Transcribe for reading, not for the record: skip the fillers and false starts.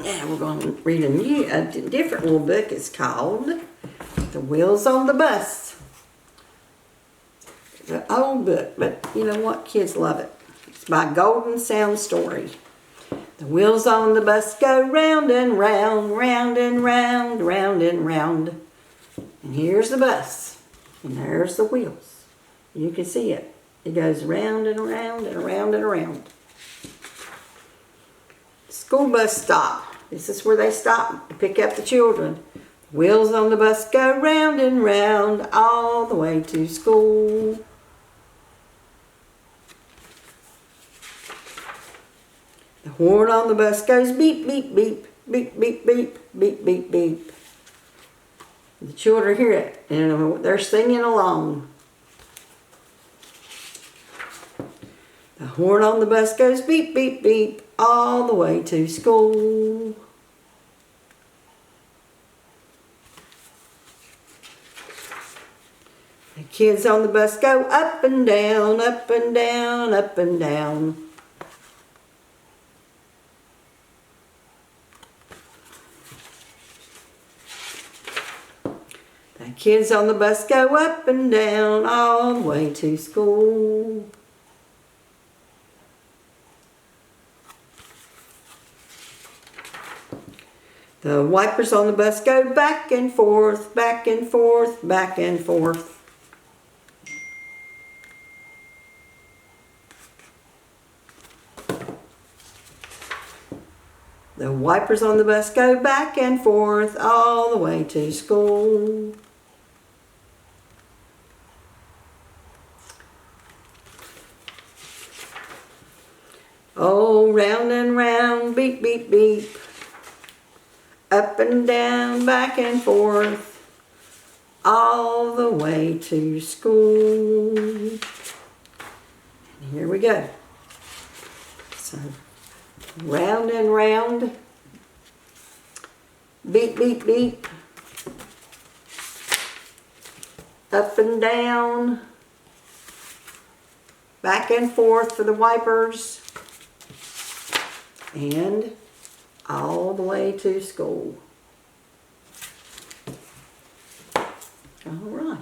Now we're going to read a different little book. It's called The Wheels on the Bus. It's an old book, but you know what? Kids love it. It's by Golden Sound Story. The wheels on the bus go round and round, round and round, round and round. And here's the bus, and there's the wheels. You can see it. It goes round and around and around and around. School bus stop. This is where they stop to pick up the children. Wheels on the bus go round and round all the way to school. The horn on the bus goes beep, beep, beep, beep, beep, beep, beep, beep, beep. The children hear it and they're singing along. The horn on the bus goes beep, beep, beep all the way to school. The kids on the bus go up and down, up and down, up and down. The kids on the bus go up and down all the way to school. The wipers on the bus go back and forth, back and forth, back and forth. The wipers on the bus go back and forth all the way to school. Oh, round and round, beep, beep, beep. Up and down, back and forth, all the way to school. And here we go. So, round and round, beep, beep, beep. Up and down, back and forth for the wipers, and all the way to school. All right.